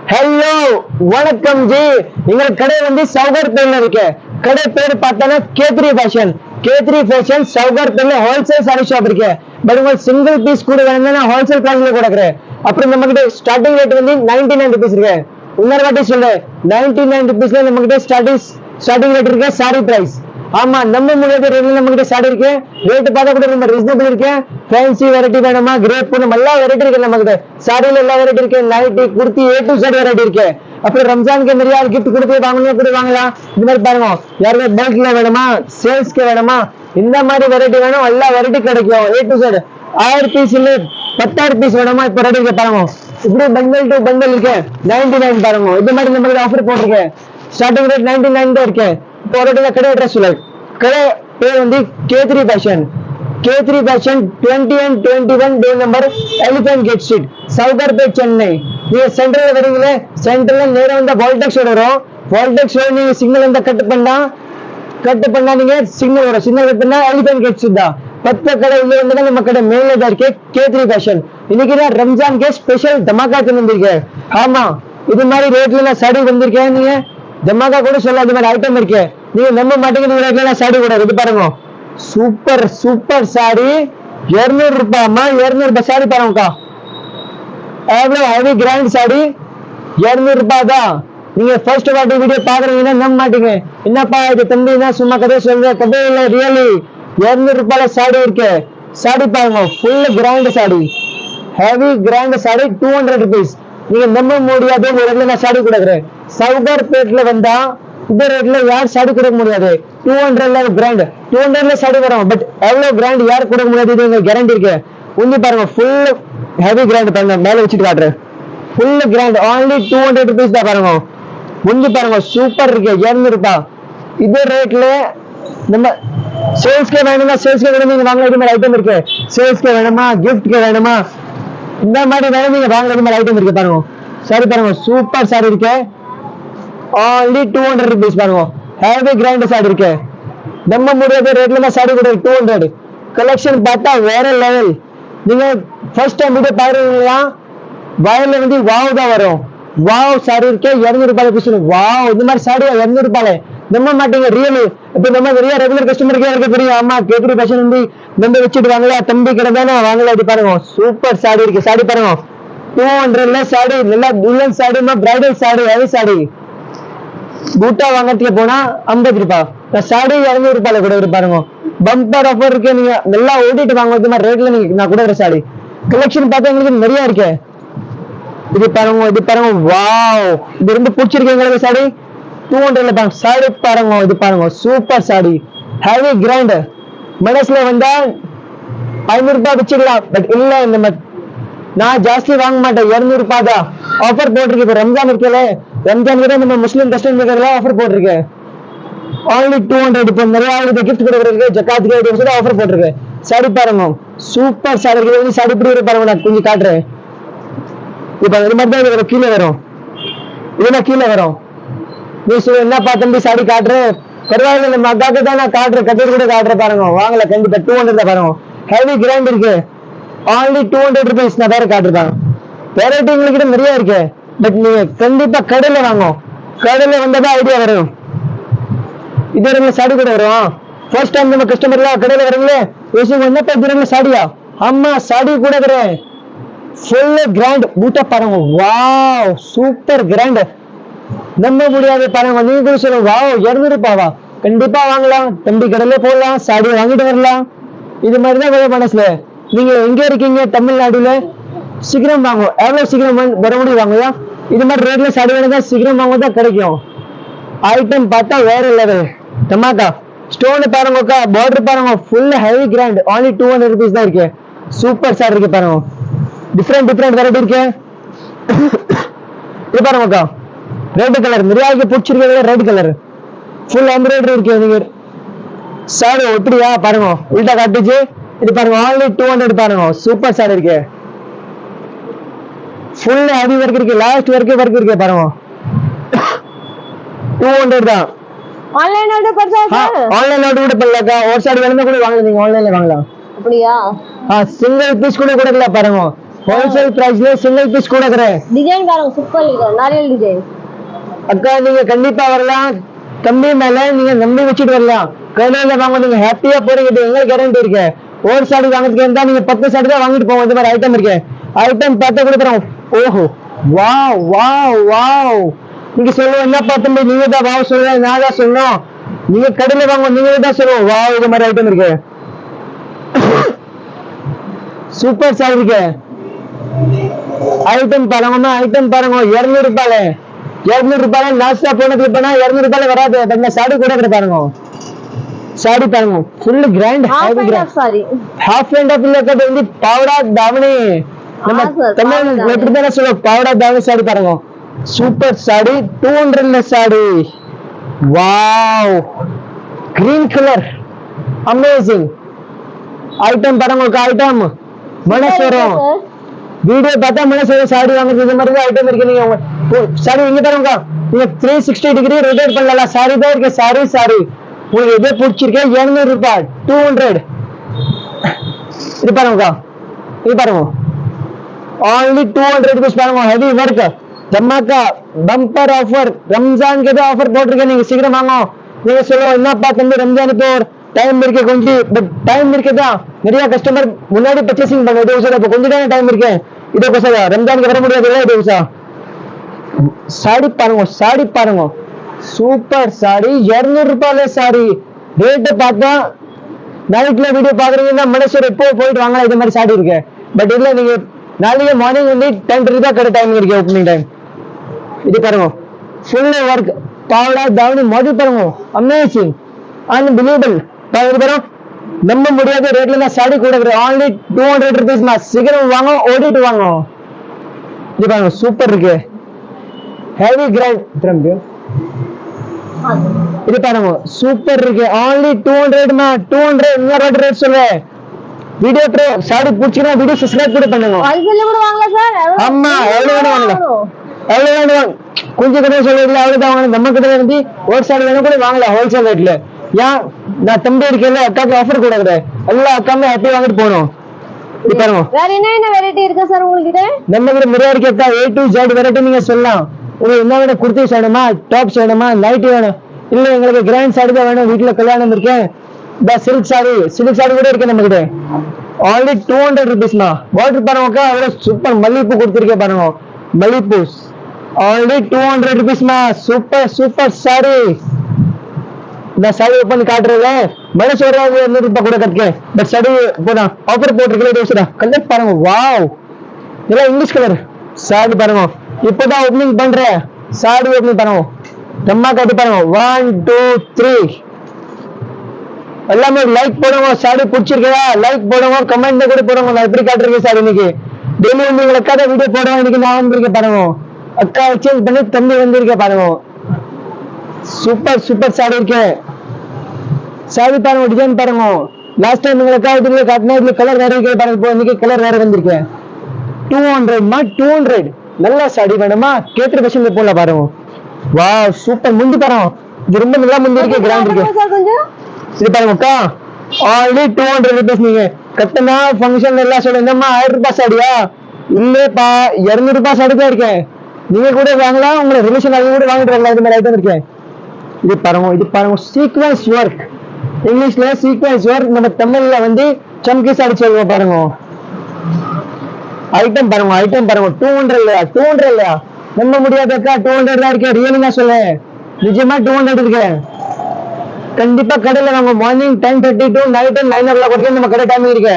Hello வணக்கம் G. எங்க கடை வந்து சவுகர் பேர்ல இருக்கு. கடை பேர் பார்த்தா கேத்ரி ஃபேஷன். கேத்ரி ஃபேஷன் சவுகர் பேர்ல ஹோல்சேல் சாரி ஷாப் இருக்கு. பட் உங்களுக்கு சிங்கிள் பீஸ் கூட வேணும்னா ஹோல்சேல் பிரைஸ்ல கொடுக்குறேன். அப்புறம் நம்ம கிட்ட ஸ்டார்டிங் ரேட் வந்து 99 rupees இருக்கு. இன்னொரு வாட்டி சொல்றேன், 99 rupeesல நம்ம கிட்ட ஸ்டார்டிங் ரேட் இருக்கு. சாரி பிரைஸ் ஆமா நம்ம முடியாத ரேட்ல நம்ம கிட்ட சாரி இருக்கு. ரேட் பார்த்தா கூட ரொம்ப ரீசனபிள் இருக்கு. ஃபேன்சி வெரைட்டி வேணுமா, கிரேப் பூனம் எல்லா வெரைட்டி இருக்கு நம்ம கிட்ட. சாரியில எல்லா வெரைட்டி இருக்கு. Nighty kurti A to Z variety இருக்கு. அப்புறம் ரம்ஜானுக்கு நிறைய கிஃப்ட் கொடுத்து வாங்கணும் கூட வாங்கலாம். இந்த மாதிரி பாருங்க, யாருமே பல்க்ல வேணுமா, சேல்ஸ்க்கு வேணுமா, இந்த மாதிரி வெரைட்டி வேணும், எல்லா வெரைட்டி கிடைக்கும். A to Z 1000 பீஸ் இல்ல 10,000 பீஸ் வேணுமா, இப்ப ரெடி இருக்கு பாருங்க. இப்படி பண்டல் டு பண்டல் இருக்கு. 99 பாருங்க. இது மாதிரி நம்ம கிட்ட ஆஃபர் போட்டிருக்கேன். ஸ்டார்டிங் ரேட் 99 தான் இருக்கு. இப்போ ஒரு கடை அட்ரஸ் சொல்ல. கடை பேர் வந்து Khatri fashion. Khatri fashion 20 and 21 door number elephant gate street, Sowcarpet, Chennai. நீங்க சென்ட்ரல்ல வரீங்களே, சென்ட்ரல்ல நேரா வந்தா வால்டெக்ஸ் ரோடு வரும். வால்டெக்ஸ் ரோடு நீங்க சிக்னல் வந்தா கட் பண்ணா நீங்க சிக்னல் வரும். சிக்னல் கட் பண்ணா எலிஃபென்ட் கேட் ஸ்ட்ரீட் தான். 10 கடை உள்ள வந்து நம்ம கடை மேல தான் இருக்கு. கேத்ரி ஃபேஷன். இன்னைக்கு தான் ரம்ஜான் கே ஸ்பெஷல் தமாக்கா வந்திருக்கேன். ஆமா, இது மாதிரி ரேட்ல நான் சாரி வந்திருக்கேன். நீங்க ஜமாக்கா கூட சொல்ல, அது மாதிரி ஐட்டம் இருக்கு. நீங்க நம்ப மாட்டீங்க. சாரி கூட இது பாருங்க, சூப்பர் சாரி. 200 ரூபாய்மா, 200 ரூபாய் சாரி பாருங்கக்கா. எவ்வளவு ஹெவி கிராண்ட் சாரி. 200 ரூபாய் தான். நீங்க ஃபர்ஸ்ட் வாட்டி வீடியோ பாக்குறீங்கன்னா நம்ப மாட்டீங்க. என்னப்பா இது தம்பி, என்ன சும்மா கதை சொல்ற, கதை இல்ல, ரியலி 200 ரூபாயில சாரி இருக்கு. சாரி பாருங்க, full grand sari, heavy grand sari. 200 rupees. நீங்க நம்ப முடியாது. ஒரு இடத்துல நான் சாரி கொடுக்குறேன். சவுகார் பேட்ல வந்தா இந்த ரேட்ல யார் சாரி கொடுக்க முடியாது. 200ல கிராண்ட், 200ல சாரி வரும். பட் எவ்வளவு கிராண்ட் யார் கொடுக்க முடியாது, இது கேரண்டி இருக்கு. உண்டி பாருங்க, ஃபுல் ஹெவி கிராண்ட் பாருங்க. மேல வச்சுட்டு காட்டுறேன். ஃபுல் கிராண்ட் only 200 rupees தான் பாருங்க. உண்டி பாருங்க, சூப்பர் இருக்கு. 200 ரூபாய். இதே ரேட்ல நம்ம சேல்ஸ்க்கு வேணுமா, சேல்ஸ்க்கு வேணும் நீங்க வாங்கலாம். இது மாதிரி ஐட்டம் இருக்கு. சேல்ஸ்க்கு வேணுமா, கிஃப்ட்க்கு வேணுமா, இந்த மாதிரி வேணும் நீங்க வாங்கலாம். இது மாதிரி ஐட்டம் இருக்கு பாருங்க. சாரி பாருங்க, சூப்பர் சாரி இருக்கு. only 200 rupees பாருங்க. ஹெவி கிராண்ட் சாரி இருக்கு. நம்ம முடியாத ரேட்ல சாரி கூட 200. கலெக்ஷன் பார்த்தா வேற லெவல். நீங்க ஃபர்ஸ்ட் டைம் வீடியோ பாக்குறீங்களா, வயல்ல வந்து வாவ் தான் வரும். வாவ் சாரி இருக்கு. 200 ரூபாய் பீஸ். வாவ், இந்த மாதிரி சாரி 200 ரூபாய் நம்ப மாட்டீங்க. ரியலி இப்ப நம்ம நிறைய ரெகுலர் கஸ்டமருக்கு எனக்கு தெரியும். ஆமா, கேத்ரி ஃபேஷன் வந்து நம்ம வச்சுட்டு வாங்கல, தம்பி கடை தானே வாங்கல. இது பாருங்க, சூப்பர் சாரி இருக்கு. சாரி பாருங்க, 200ல சாரி, நல்லா துல்கன் சாரி, பிரைடல் சாரி, ஹெவி சாரி. பூட்டா வாங்கறதுக்கு போனா 50 ரூபாய். சாரி 200 ரூபாயில கூட பாருங்க. பம்பர் ஆஃபர் இருக்கு. நீங்க நல்லா ஓடிட்டு வாங்க. இது மாதிரி ரேட்ல நீங்க நான் கொடுக்குற சாரி கலெக்ஷன் பார்த்தா எங்களுக்கு நிறைய இருக்கு. இது பாருங்க, வாவ், இது ரொம்ப பிடிச்சிருக்கு எங்களுக்கு. சாரி 200ல பாருங்க. சாரி பாருங்க, இது பாருங்க, சூப்பர் சாரி, ஹெவி கிராண்ட். மனசுல வந்தா 500 ரூபாய் வச்சுக்கலாம். பட் இல்ல, இந்த நான் ஜாஸ்தி வாங்க மாட்டேன். 200 ரூபாய் தான் ஆஃபர் போட்டிருக்கு. இப்ப ரம்ஜான் இருக்கல, ரம்ஜானுக்கு நம்ம முஸ்லீம் கஸ்டமர் ஆஃபர் போட்டிருக்கு. only 200. இப்போ நிறைய கிஃப்ட் கொடுக்குறதுக்கு, ஜக்காத்துக்கு ஆஃபர் போட்டிருக்கு. சாரி பாருங்க, சூப்பர் சாரி இருக்கு. சாரி இப்படி பாருங்க, நான் கொஞ்சம் காட்டுறேன். இப்ப இது மாதிரி தான் இது கீழே வரும். இதுனா கீழே வரும். நீ என்னப்பா தம்பி சாரி காட்டுறேன், பரவாயில்ல, நம்ம அக்காக்கு தான் நான் காட்டுறேன். கட்டிட்டு கூட காட்டுறேன் பாருங்க. வாங்கல கண்டிப்பா 200 தான் பாருங்க. ஹெவி கிராண்ட் இருக்கு. only 200 rupees. நான் வேற காட்டுறேன். வெரைட்டி எங்ககிட்ட நிறைய இருக்கு. பட் நீங்க கண்டிப்பா கடையில வாங்க. கடையில வந்ததான் ஐடியா வரும். இதே ரெண்டு சாடி கூட வரும். ஃபர்ஸ்ட் டைம் நம்ம கஸ்டமர்லாம் கடையில வரீங்களே, என்னப்பா இது ரெண்டு சாடியா? ஆமா, சாடி கூட வரேன். Full grand. பூட்டா பாருங்க, வாவ், சூப்பர் கிராண்ட். நம்ப முடியாது பாருங்க. நீங்க கூட சொல்லுங்க, வாவ் 200 ரூபாவா? கண்டிப்பா வாங்கலாம். தம்பி கடையில போடலாம், சாடி வாங்கிட்டு வரலாம். இது மாதிரிதான் வர மனசுல. நீங்க எங்க இருக்கீங்க? தமிழ்நாடுல. சீக்கிரம் வாங்க. எவ்வளவு சீக்கிரம் வர முடியும் வாங்கயா? இது மாதிரி ரேட்ல சாடி வேணுதான் சீக்கிரம் வாங்கதான் கிடைக்கும். ஐட்டம் பார்த்தா வேற லெவல். டமாக்கா ஸ்டோன் பாருங்கக்கா, பார்டர் பாருங்க, full heavy grand. only 200 rupees தான் இருக்கு. சூப்பர் சாரி இருக்கு பாருங்க. டிஃப்ரெண்ட் வெரைட்டி இருக்கு. இது பாருங்கக்கா, ரெட் கலர் நிறைய பிடிச்சிருக்க. ரெட் கலர் ஃபுல் எம்ப்ராய்டரி இருக்கு. நீங்க சாரி ஒட்டியா பாருங்க, உள்டா காட்டுச்சு. இது பாருங்க, only 200 பாருங்க. சூப்பர் சாரி இருக்கு. ஃபுல் ஹெவி ஒர்க் இருக்கு. லாஸ்ட் வரைக்கும் ஒர்க் இருக்கு பாருங்க. 200 தான். ஆன்லைன் ஆர்டர் பண்ணா சார்? ஆன்லைன் ஆர்டர் கூட பண்ணலக்கா. ஒரு சாரி வேணும்னா கூட வாங்க, நீங்க ஆன்லைன்ல வாங்கலாம். அப்படியா? சிங்கிள் பீஸ் கூட கொடுக்கல பாருங்க. ஹோல்சேல் பிரைஸ்ல சிங்கிள் பீஸ் கூட இருக்கிறேன். டிசைன் பாருங்க சூப்பர் இருக்கு, நாரியல் டிசைன். அக்கா நீங்க கண்டிப்பா வரலாம், கம்மி மேல நீங்க நம்பி வச்சுட்டு வரலாம். கடையில வாங்க நீங்க ஹாப்பியா போறீங்க, எங்களுக்கு கேரண்டி இருக்கு. ஒரு சாடி வாங்குறதுக்கு இருந்தா நீங்க 10 சாடி தான் வாங்கிட்டு போவோம். இந்த மாதிரி ஐட்டம் இருக்கு. ஐட்டம் பார்த்து கொடுக்குறோம். ஓஹோ வாவ் வாவ் வாவ். நீங்க சொல்லுவோம் என்ன பார்த்து நீங்க தான் வாவ் சொல்லுவேன், நான் தான் சொல்லணும். நீங்க கடையில வாங்க நீங்க தான் சொல்லுவோம் வாவ் இந்த மாதிரி ஐட்டம் இருக்கு. சூப்பர் சாரி இருக்கு. ஐட்டம் பாருங்க, ஐட்டம் பாருங்க. 200 ரூபாய், 200 ரூபாய் நாஸ்டா போனதுக்கு போனா 200 ரூபாய் வராது. அந்த சாடி கூட பாருங்க, சாடி பாருங்க full grand heavy grand sari. Half and half இல்ல கட்ட வந்து பாவடா தாவணி. நம்ம தமிழ் எப்படி தான சொல்லுவோம் பாவடா தாவணி சாடி பாருங்க. சூப்பர் சாடி 200 சாடி. Wow green colour amazing. Item பாருங்க, ஐட்டம் மனசு வரும். வீடியோ பார்த்தா மனசு வரும். சாடி வாங்குறது இந்த மாதிரி ஐட்டம் இருக்கு. நீங்க சாரி இங்க பாருங்க, நீங்க 360 டிகிரி ரொட்டேட் பண்ணலாம். சாரி தான் இருக்கு, சாரி சாரி. உங்களுக்கு எதே பிடிச்சிருக்கேன் 200 ரூபாய் 200. இது பாருங்க, இது பாருங்க only 200 rupees பாருங்க. ஹெவி ஒர்க் ஜமாக்கா பம்பர் ஆஃபர். ரம்ஜான் के ஆஃபர் போட்டிருக்கேன், நீங்க சீக்கிரம் வாங்க. நீங்க சொல்லுவோம் என்னப்பா தம்பி ரம்ஜானுக்கு ஒரு டைம் இருக்கு கொஞ்சம், பட் டைம் இருக்குதா நிறைய கஸ்டமர் முன்னாடி பர்ச்சேசிங் பண்ணுவோம். இது சார் கொஞ்சம் தான் டைம் இருக்கு. இதோ சார் ரம்ஜானுக்கு வர முடியாது. இது சார் சாடி பாருங்க, சாடி பாருங்க சூப்பர் சாடி 200 ரூபாயில சாரி. ரேட்டு பார்த்தா நைட்ல வீடியோ பாக்குறீங்கன்னா மனசூர் எப்போ போயிட்டு வாங்கலாம். இது மாதிரி சாடி இருக்கு. பட் இல்ல நீங்க நாளைக்கு மார்னிங் வந்து 10:30 தான் கடை டைம் இருக்கு, ஓப்பனிங் டைம். இது பாருங்க ஃபுல் ஒர்க் பாவடா தாவணி மாடல் பாருங்க, அமேசிங் அன்பிலீவபிள். இது பாருங்க நம்ப முடியாத ரேட்ல நான் சாடி கூட only 200 rupees. சீக்கிரம் வாங்க, ஓடிட்டு வாங்க. இது பாருங்க சூப்பர் இருக்கு, ஹெவி கிராண்ட். இது பாருங்க சூப்பர் இருக்கு, only 200 200. இன்னொரு ரேட் சொல்றேன். வீடியோ ப்ரோ சாடி பிடிச்சினா வீடியோ சப்ஸ்கிரைப் கூட பண்ணுங்க. ஹோல்சேல்ல கூட வாங்கலாம் சார். ஆமா எவ்வளவு வேணும் வாங்கலாம், எவ்வளவு வேணும் கொஞ்சம் கூட சொல்லுவீங்க அவ்வளவுதான் வாங்கணும். நம்ம கிட்ட வந்து ஒரு சாடி வேணும் கூட வாங்கலாம் ஹோல்சேல் ரேட்ல. ஏன் நான் தம்பி இருக்கேன், அக்காக்கு ஆஃபர் கூட எல்லா அக்காமே ஹாப்பி வாங்கிட்டு போகணும். இது பாருங்க வேற என்ன வெரைட்டி இருக்கு சார் உங்ககிட்ட? நம்ம கிட்ட நிறைய இருக்கு அக்கா. A to Z வெரைட்டி நீங்க சொல்லலாம். உங்களுக்கு என்ன வேணும், குர்த்திஸ் வேணுமா, டாப்ஸ் வேணுமா, நைட்டி வேணும், இல்ல எங்களுக்கு கிராண்ட் சாடி தான் வேணும், வீட்டுல கல்யாணம் இருக்கு, சில்க் சாடி கூட இருக்கு நம்ம கிட்ட. only 200 rupees. வாட்டர் பாருங்க அவ்வளவு சூப்பர் மல்லிப்பூ கொடுத்துருக்கேன் பாருங்க, மல்லிப்பூ only 200 rupees. Super super sorry. நான் சாடி ஓப்பன் காட்டுறேன். மனசு ஒரு 200 ரூபாய் கூட கட்டுக்கேன். பட் சாடி போதான் ஆஃபர் போட்டிருக்கேன். கலர் பாருங்க வாவ், இதெல்லாம் இங்கிலீஷ் கலர் சாடி பாருங்க. இப்பதான் ஓப்பனிங் பண்றேன் சாடி ஓப்பனிங் பாருங்க. நம்ம கட்டி பாருங்க 1 2 3. எல்லாமே லைக் போடுங்க. சாடி பிடிச்சிருக்கா லைக் போடுங்க, கமெண்ட் கூட போடுங்க. நான் எப்படி காட்டுறேன் சார் இன்னைக்கு டெய்லி வந்து உங்களை அக்கா தான் வீடியோ போடுவேன். இன்னைக்கு நான் வந்திருக்கேன் பாருங்க, அக்கா எக்ஸ்சேஞ்ச் பண்ணி தம்பி வந்திருக்கேன் பாருங்க. சூப்பர் சூப்பர் சாடி இருக்கேன். சாடி பாருங்க, டிசைன் பாருங்க. லாஸ்ட் டைம் உங்களுக்கு இதுல காட்டினா இதுல கலர் வேற இருக்கு பாருங்க. இப்போ இன்னைக்கு கலர் வேற வந்திருக்கேன். 200 நல்ல சாடி வேணுமா கேட்கிற பட்சம் போல பாருங்க. வா சூப்பர். முந்தி பாருங்க, இது ரொம்ப நல்லா முந்தி இருக்கு, கிராண்ட் இருக்கு. இது பாருங்க அக்கா only 200 rupees. நீங்க கட்டனா ஃபங்க்ஷன் எல்லாம் சொல்லுங்கம்மா 1000 ரூபாய் சாடியா இல்லப்பா 200 ரூபாய் சாடி தான் இருக்கேன். நீங்க கூட வாங்கலாம், உங்களை ரிலேஷன் ஆகி கூட வாங்கிட்டு வரலாம். இது மாதிரி ஐட்டம் இருக்கேன். இது பாருங்க சீக்வன்ஸ் ஒர்க். இங்கிலீஷ்ல சீக்வன்ஸ் ஒர்க், நம்ம தமிழ்ல வந்து சம்கி சாடி சொல்லுவோம் பாருங்க. ஐட்டம் பாருங்க, ஐட்டம் பாருங்க. 200 இல்லையா நம்ப முடியாதக்கா 200 தான் இருக்கேன். ரியலி நான் சொல்லேன், நிஜமா 200 இருக்கேன். கண்டிப்பா கடையில வாங்க. மார்னிங் 10:30 to நைட் 9 o'clock நம்ம கடை டைம் இருக்கு.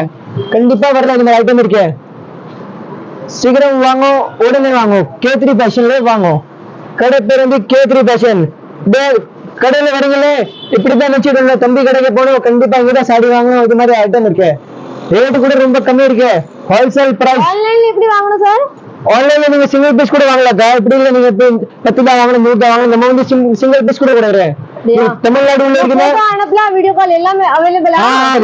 கண்டிப்பா வரல இந்த மாதிரி ஐட்டம் இருக்கு. சீக்கிரம் வாங்க, உடனே வாங்க. K3 ஃபேஷன்ல வாங்க. கடை பேர் வந்து K3 ஃபேஷன். கடையில வரீங்களே இப்படிதான் நினைச்சிட்டு தம்பி கடைக்கு போனோம், கண்டிப்பா இங்கதான் சாடி வாங்கணும். இது மாதிரி ஐட்டம் இருக்கு. ரேட்டு கூட ரொம்ப கம்மி இருக்கு, ஹோல்சேல் பிரைஸ். ஆன்லைன்ல எப்படி வாங்கணும் சார்? ஆன்லைன்ல நீங்க சிங்கிள் பீஸ் கூட வாங்கலாக்கா. இப்படி இல்ல நீங்க 10 தான் வாங்கணும், 100 தான் வாங்கணும். நம்ம வந்து சிங்கிள் பீஸ் கூட கொடுக்குறேன். தமிழ்நாடு உள்ள இருக்குன்னா அனுப்பலாம், வீடியோ கால் எல்லாமே அவைலபிளா?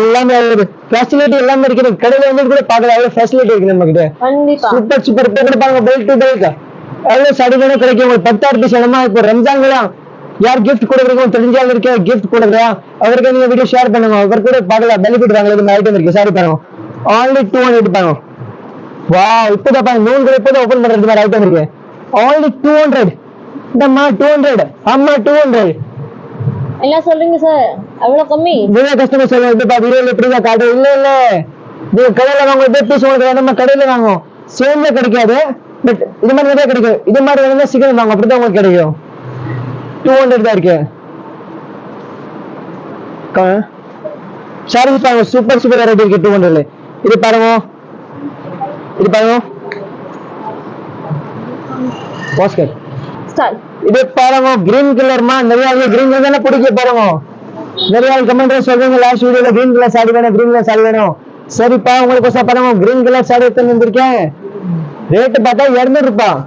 எல்லாமே அவைலபிள், ஃபெசிலிட்டி எல்லாமே இருக்கு. கடையில வந்து கூட பார்க்கலாம், அவ்வளவு ஃபெசிலிட்டி இருக்கு நம்ம கிட்ட. கண்டிப்பா சூப்பர் சூப்பர். இப்போ கூட பாருங்க பெல்ட் டு பெல்ட் அவ்வளவு சாடி வேணும் கிடைக்கும். உங்களுக்கு 10,000 பீஸ் வேணுமா? இப்போ ரம்ஜான்லாம் யார் கிஃப்ட் கொடுக்குறீங்க தெரிஞ்சாலும் இருக்க கிஃப்ட் கொடுக்குறேன், அவருக்கு நீங்க வீடியோ ஷேர் பண்ணுங்க, அவர் கூட பார்க்கலாம், பெனிஃபிட் வாங்கலாம். இந்த ஐட்டம் இருக்கு. சாரி பாருங்க only 200 பாருங்க. வா இப்பதான் பாருங்க நூல் கூட இப்பதான் ஓபன் பண்றது மாதிரி ஐட்டம் இருக்கு. only 200. இந்தம்மா 200. அம்மா 200. என்ன சொல்றீங்க சார், அவ்வளவு கம்மி? நிறைய கஸ்டமர் சொல்லுவாங்க இதுப்பா வீடியோல எப்படிதான் காட்டு. இல்ல இல்ல நீங்க கடையில வாங்க இதே பீஸ் உங்களுக்கு வேணுமா கடையில வாங்கும் சேம்ல கிடைக்காது. பட் இது மாதிரி நிறைய கிடைக்கும். இது மாதிரி வேணும்னா சீக்கிரம் வாங்க அப்படிதான் உங்களுக்கு கிடைக்கும். 200 தான் இருக்கு. சாரி பாருங்க சூப்பர் சூப்பர் வெரைட்டி இருக்கு 200. இது பாருங்க இது பாருங்க பாஸ்கெட் ஸ்டார்ட். இது பாருங்க கிரீன் கலர்மா நிறைய கிரீன் கலர் தானே பிடிக்க பாருங்க. நிறைய கமெண்ட் சொல்றீங்க லாஸ்ட் வீடியோல கிரீன் கலர் சாரி வேணும் கிரீன் கலர் சாரி வேணும். சரிப்பா உங்களுக்கு பாருங்க கிரீன் கலர் சாரி எடுத்து வந்திருக்கேன். ரேட் பார்த்தா 200 ரூபாய்.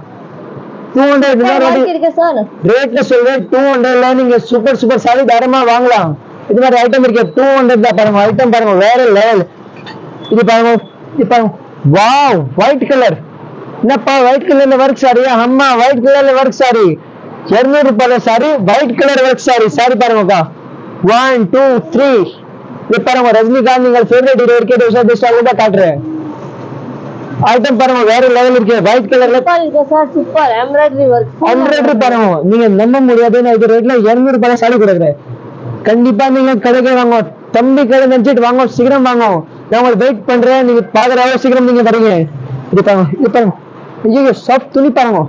200 இருக்கு சார். ரேட்ல சொல்றேன் 200ல நீங்க சூப்பர் சூப்பர் சாரி தாராளமா வாங்கலாம். இது மாதிரி ஐட்டம் இருக்கு 200 தான் பாருங்க. ஐட்டம் பாருங்க வேற லெவல். இது பாருங்க இது பாருங்க வாவ் ஒயிட் கலர். என்னப்பா ஒயிட் கலர்ல ஒர்க் சாரியா? அம்மா ஒயிட் கலர்ல ஒர்க் சாரி 200 ரூபாய்ல sari white colour work sari. Sari பாருங்கக்கா 1 2 3. இது பாருங்க ரஜினிகாந்த் நீங்கள் ஃபேவரட் ஹீரோ இருக்கே தான் காட்டுறேன். ஐட்டம் பாருங்க வேற லெவல் இருக்கு. ஒயிட் கலர்ல இருக்கு sir. Super embroidery work. Embroidery பாருங்க நீங்க நம்ப முடியாது. நான் இது ரேட்ல 200 ரூபாய் சாரி கொடுக்குறேன். கண்டிப்பா நீங்க கடைக்கு வாங்க. தம்பி கடை நினைச்சிட்டு வாங்க சீக்கிரம் வாங்க. நான் உங்களுக்கு வெயிட் பண்றேன். நீங்க பாக்குற சீக்கிரம் நீங்க வரீங்க. இது பாருங்க இது பாருங்க ஐயோ சாஃப்ட் துணி பாருங்க.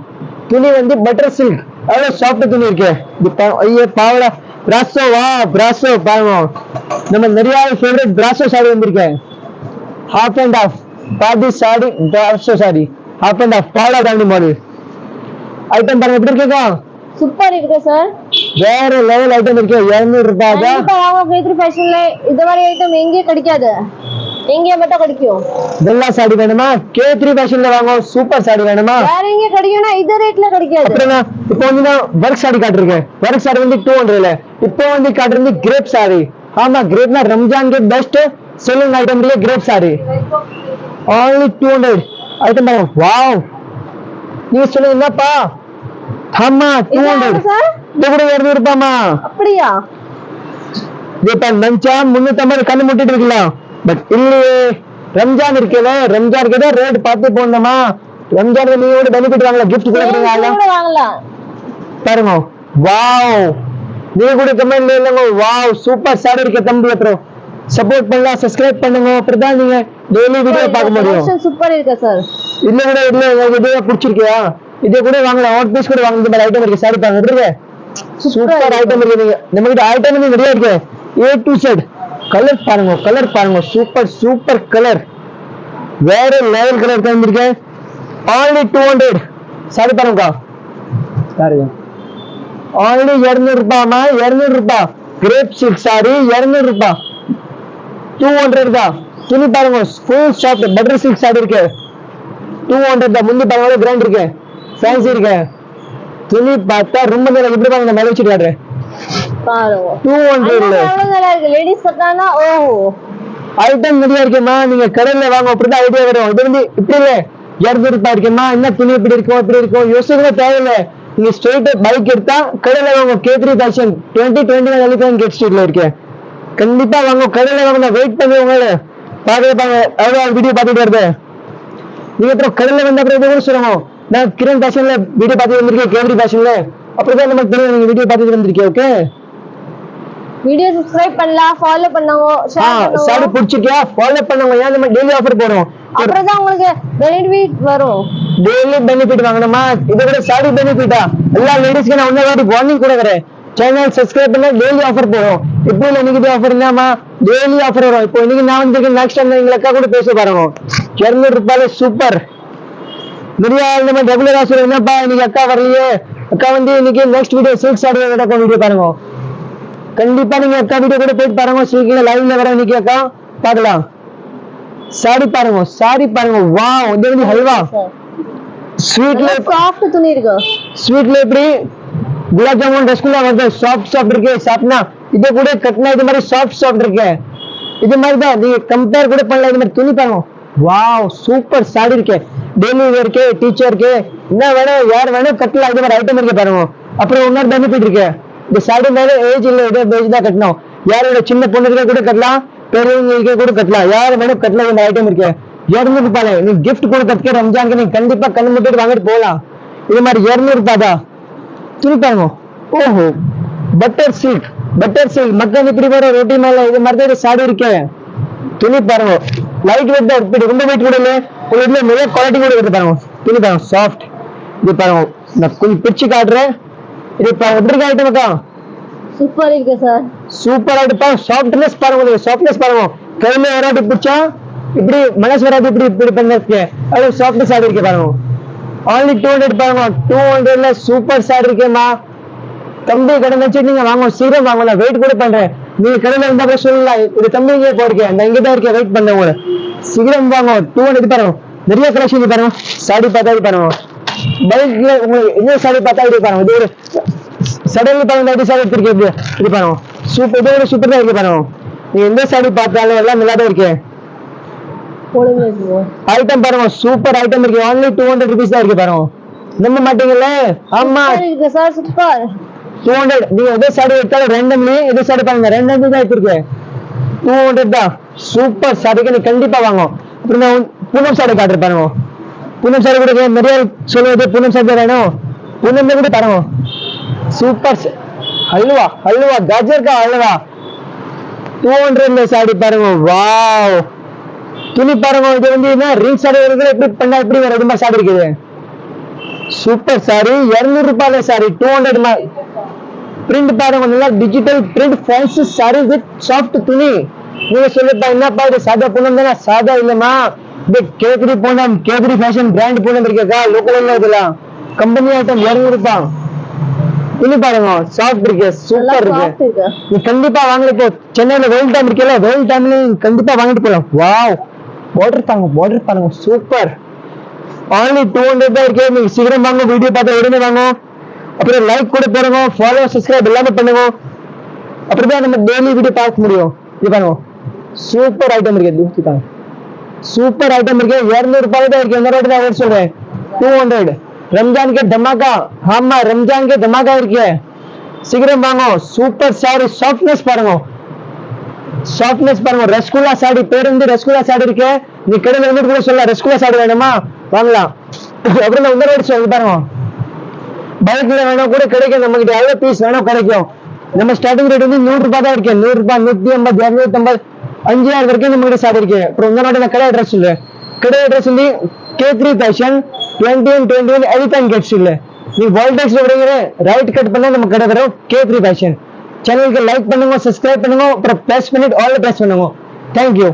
துணி வந்து பட்டர் சில்க் அவ்வளவு சாஃப்ட் துணி இருக்கு. இது ஐயோ பாவலா பிராசோ வா பிராசோ பாருங்க. நம்ம நிறைய ஃபேவரட் பிராசோ சாரி வந்திருக்கேன். Half and half body sari brasso sari half and half பாவலா பிராண்டி மாடல். ஐட்டம் பாருங்க எப்படி இருக்கா? சூப்பர் இருக்கு சார். வேற லெவல் ஐட்டம் இருக்கு. 200 ரூபாய் தான். கண்டிப்பா வாங்க. கேத்ரி ஃபேஷன்ல இந்த மாதிரி ஐட்டம் எங்கேயும் கிடைக்காது. எங்கே மட்டும் கிடைக்கும். வெள்ளா சாரி வேணுமா கேத்ரி ஃபேஷன்ல வாங்க. சூப்பர் சாரி வேணுமா வேற எங்க கிடைக்கும்னா இந்த ரேட்ல கிடைக்காது. அப்புறம் இப்போ வந்து நான் ஒர்க் சாரி காட்டிருக்கேன். ஒர்க் சாரி வந்து 200ல. இப்போ வந்து காட்டுறது கிரேப் சாரி. ஆமா கிரேப்னா ரம்ஜான்க்கு பெஸ்ட் செல்லிங் ஐட்டம் இல்ல கிரேப் சாரி. only 200 ஐட்டம் பாருங்க. வாவ் நீங்க சொல்லுங்க என்னப்பா? ஆமா 200 சார். இது கூட 200 ரூபாய்மா. அப்படியா? இப்ப நினைச்சா 350 கண்ணு முட்டிட்டு இருக்கலாம். பட் இல்லையே ரம்ஜான் இருக்கல ரம்ஜானுக்கு தான் ரேட் பார்த்து போடணுமா. ரம்ஜானுக்கு நீங்க கூட பெனிஃபிட் வாங்கலாம். கிஃப்ட் கொடுக்குறீங்க வாங்கலாம் பாருங்க. வாவ் நீங்க கூட கமெண்ட்ல இல்லங்க. வாவ் சூப்பர் சாரி இருக்கு தம்பி. அப்புறம் சப்போர்ட் பண்ணலாம் சப்ஸ்கிரைப் பண்ணுங்க. அப்புறம் நீங்க டெய்லி வீடியோ பார்க்க முடியும். சூப்பர் இருக்கு சார். இல்ல கூட இல்ல உங்களுக்கு இதே பிடிச்சிருக்கியா? இதே கூட வாங்கலாம். அவுட் பீஸ் கூட வாங்குறது மாதிரி ஐட்டம் இருக்கு. சாரி பாருங்க எப்படி இருக்கு. சூப்பர் ஐட்டம் இருக்கு. நீங்க நம்ம கிட்ட ஐட்டம் வந்து நிறைய இருக்கு. A to Z கலர் பாருங்க கலர் பாருங்க சூப்பர் சூப்பர் கலர் வேற லெவல் கலர் தந்திருக்கு. only 200 சாரி பாருங்க பாருங்க only 200 ரூபாய்மா. 200 ரூபாய் கிரேப் சில்க் சாரி 200 ரூபாய் 200 தான். துணி பாருங்க full soft butter silk sorry இருக்கு 200 தான். முந்தி பாருங்க கிராண்ட் இருக்கு ஃபேன்சி இருக்கு. துணி பார்த்தா ரொம்ப நேரம் எப்படி பாருங்க மேல வச்சுட்டு காட்டுறேன். பாருங்க 200 நல்லா இருக்கு. லேடிஸ் கட்டானா ஓஹோ ஐட்டம் நிறைய இருக்குமா. நீங்க கடையில வாங்க அப்படிதான் ஐடியா வரும். இது வந்து இப்படி இல்ல 200 ரூபாய் இருக்குமா. என்ன துணி இப்படி இருக்கும் இப்படி இருக்கும் யோசிக்க தேவையில்லை. நீங்க ஸ்ட்ரெயிட் பைக் எடுத்தா கடையில வாங்க. கேத்ரி ஃபேஷன் 2021 எலிஃபென்ட் கேட் ஸ்ட்ரீட்ல இருக்கு. கண்டிப்பா வாங்க கடையில வாங்க. வெயிட் பண்ணுவாங்க பாருங்க அவ்வளவு வீடியோ பார்த்துட்டு வருது. நீங்க அப்புறம் கடையில வந்த அப்புறம் கூட சொல்லுங்க நான் கிரண் ஃபேஷன்ல வீடியோ பார்த்துட்டு வந்திருக்கேன். கேத்ரி ஃபேஷன்ல அப்படிதான் நமக்கு தெரியும் நீங்க வீடியோ பார்த்துட்டு வந்திருக்கேன். ஓகே வீடியோ சப்ஸ்கிரைப் பண்ணலாம் ஃபாலோ பண்ணுங்க ஷேர் பண்ணுங்க. சாரி பிடிச்சிட்டியா ஃபாலோ பண்ணுங்க. ஏன் நம்ம டெய்லி ஆஃபர் போறோம். அப்புறம் தான் உங்களுக்கு பெனிஃபிட் வரும். டெய்லி பெனிஃபிட் வாங்கணுமா. இது கூட சாரி பெனிஃபிட்டா எல்லா லேடிஸ்க்கு நான் ஒன்னே வாட்டி வார்னிங் கொடுக்குறேன். சேனல் சப்ஸ்கிரைப் பண்ணா டெய்லி ஆஃபர் போறோம். இப்போ இன்னைக்கு ஆஃபர் என்னமா டெய்லி ஆஃபர் வரும். இப்போ இன்னைக்கு நான் வந்து நெக்ஸ்ட் டைம் எங்க அக்கா கூட பேச பாருங்க. 200 ரூபாய் சூப்பர். நிறைய நம்ம ரெகுலர் ஆஃபர் என்னப்பா இன்னைக்கு அக்கா வரலையே. அக்கா வந்து இன்னைக்கு நெக்ஸ்ட் வீடியோ சில்க் சாரி நடக்கும் வீடியோ பாருங்க. கண்டிப்பா நீங்க அக்கா வீடியோ கூட போயிட்டு பாருங்க. சீக்கிரம் லைவ்ல வர இன்னைக்கு அக்கா பார்க்கலாம். சாரி பாருங்க சாரி பாருங்க. வாவ் இது வந்து ஹல்வா ஸ்வீட்ல சாஃப்ட் துணி இருக்கு. ஸ்வீட்ல எப்படி குலாப் ஜாமுன் ரசகுல்லா வந்து சாஃப்ட் சாஃப்ட் இருக்கு. சாப்பிட்டா இது கூட கட்டினா இது மாதிரி சாஃப்ட் சாஃப்ட் இருக்கு. இது மாதிரி தான் நீங்க கம்பேர் கூட பண்ணலாம். இது மாதிரி துணி பாருங்க. வாவ் சூப்பர் சாரி இருக்கு. டெய்லி வேர்க்கு டீச்சருக்கு என்ன வேணும் யார் வேணும் கட்டலாம். இது மாதிரி ஐட்டம் இருக்கு பாருங்க. அப்புறம் இன்னொரு பெனிஃபிட் இருக்கு. இந்த சாரி மேல ஏஜ் இல்ல ஏதோ ஏஜ் தான் கட்டணும். யாரோட சின்ன பொண்ணுக்கு கூட கட்டலாம் பெரியவங்களுக்கு கூட கட்டலாம். யார் வேணும் கட்டலாம். இந்த ஐட்டம் இருக்கு 200 நீ gift கொடுக்கறதுக்கு ரம்ஜானுக்கு நீ கண்டிப்பா கண்ணு மூடிட்டு வாங்கிட்டு போகலாம். இது மாதிரி 200 தான். துணி பாருங்க. ஓஹோ பட்டர் சில்க் மக்கள் இப்படி வர ரொட்டி மேல இது மாதிரி தான் சாடி இருக்கு. துணி பாருங்க லைட் வெயிட் தான் இருக்கு, ரொம்ப வெயிட் கூட இல்லை. உங்களுக்கு நல்ல குவாலிட்டி கூட இருக்கு பாருங்க. துணி பாருங்க சாஃப்ட். இது பாருங்க நான் கொஞ்சம் பிரிச்சு காட்டுறேன். இது எப்படி இருக்கு ஐட்டம் அக்கா? சூப்பர் இருக்கு சார். சூப்பர் ஆயிட்டு சாஃப்ட்னஸ் பாருங்க, சாஃப்ட்னஸ் பாருங்க. கையில வராது பிடிச்சா இப்படி மனசு வராது, இப்படி இப்படி பண்ணிருக்கு. அது சாஃப்ட்னஸ் ஆடி இருக்கு பாருங்க. only 200 பாருங்க. 200ல சூப்பர் சாரி இருக்கேம்மா. தம்பி கடை வச்சு நீங்க வாங்க, சீக்கிரம் வாங்கலாம். வெயிட் கூட பண்றேன். நீங்க கடையில இருந்தா கூட சொல்லலாம், இது தம்பி இங்கே போயிருக்கேன், நான் இங்கதான் இருக்கேன், வெயிட் பண்ண உங்களை. சீக்கிரம் வாங்க. 200 பாருங்க. நிறைய கலெக்ஷன் பாருங்க. சாடி பார்த்தா பாருங்க. பல்க்ல உங்களுக்கு என்ன சாடி பார்த்தா இது பாருங்க. இது ஒரு சடன்ல பாருங்க, இது சாடி எடுத்திருக்கேன். இது பாருங்க சூப்பர், இது ஒரு சூப்பர் தான் இருக்கு பாருங்க. நீங்க எந்த சாடி பார்த்தாலும் எல்லாம் நல்லா தான் இருக்கு. ஐட்டம் பாருங்க சூப்பர் ஐட்டம் இருக்கு. only 200 rupees தான் இருக்கு பாருங்க. நம்ப மாட்டீங்கல்ல? ஆமா இருக்கு சார் சூப்பர். 200 நீங்க எதை சாடி எடுத்தாலும் ரெண்டம்லயே எது சாடி பாருங்க, ரெண்டு தான் எடுத்திருக்கு. 200 தான். சூப்பர் சாடிக்கு நீ கண்டிப்பா வாங்க. அப்புறம் நான் பூனம் சாடி காட்டுறேன் பாருங்க. பூனம் சாடி கூட நிறைய சொல்லுவது பூனம் சாடி வேணும். பூனம் கூட பாருங்க சூப்பர். ஹல்வா காஜர் கா ஹல்வா 200 சாடி பாருங்க. வாவ் துணி பாருங்க. இது என்ன ரிங் சாரி எப்படி பண்ணா இப்படி ரெண்டு மாதிரி சாடி இருக்குது. Super sorry. 200 ரூபாயில சாரி. 200 பிரிண்ட் பாருங்க, நல்லா digital print fancy sorry with soft துணி. நீங்க சொல்லிப்பா என்னப்பா இது சாதா பூனம் தானே? சாதா இல்லம்மா, இது கேத்ரி பூனம், கேத்ரி ஃபேஷன் பிராண்ட் பூனம் இருக்கா, லோக்கல் இதெல்லாம் கம்பெனி ஐட்டம். 200 ரூபாய் துணி பாருங்க, சாஃப்ட் இருக்கு, சூப்பர் இருக்கு. நீ கண்டிப்பா வாங்கல. இப்போ சென்னையில வெயில் டைம் இருக்கல, வெயில் டைம்ல கண்டிப்பா வாங்கிட்டு போலாம். வாவ் பார்டர் பாருங்க சூப்பர். only 200 தான் இருக்கு. நீங்க சீக்கிரம் வாங்க, வீடியோ பார்த்து உடனே வாங்க. அப்புறம் லைக் கூட போடுங்க, ஃபாலோ சப்ஸ்கிரைப் எல்லாமே பண்ணுங்க. அப்படிதான் நம்ம டெய்லி வீடியோ பார்க்க முடியும். இது பாருங்க சூப்பர் ஐட்டம் இருக்கு. சூப்பர் ஐட்டம் இருக்கு. 200 ரூபாய் தான் இருக்கு. இந்த ரேட் தான் சொல்றேன். 200 रमजान के धमाका. ஆமா रमजान के धमाका இருக்கு. சீக்கிரம் வாங்க. Super sorry. சாஃப்ட்னஸ் பாருங்க, ரசகுல்லா சாடி பேர் வந்து ரசகுல்லா சாடி இருக்கு. நீ கடையில வந்து கூட சொல்லலாம் ரசகுல்லா சாடி வேணுமா வாங்கலாம். அப்புறம் இந்த ரேட் சொல்லி பாருங்க. பல்க்ல வேணும் கூட கிடைக்கும், நம்ம கிட்ட எவ்வளவு பீஸ் வேணும் கிடைக்கும். நம்ம ஸ்டார்டிங் ரேட் வந்து 100 ரூபாய் தான் இருக்கு. 100 ரூபாய், 150, 250, 5000 வரைக்கும் நம்ம கிட்ட சாடி இருக்கு. அப்புறம் இந்த நாட்டு கடை அட்ரஸ் இல்லை. கடை அட்ரஸ் வந்து K3 Fashion 21 Elephant Gates இல்ல. நீ வால்டெக்ஸ் வரீங்க ரைட் கட் பண்ணா நம்ம கடை வரும் K3 Fashion. சேனலுக்கு லைக் பண்ணுங்க, சப்ஸ்கிரைப் பண்ணுங்க, அப்புறம் பிரஸ் பண்ணிட்டு ஆல் பிரஸ் பண்ணுங்க. தேங்க்யூ.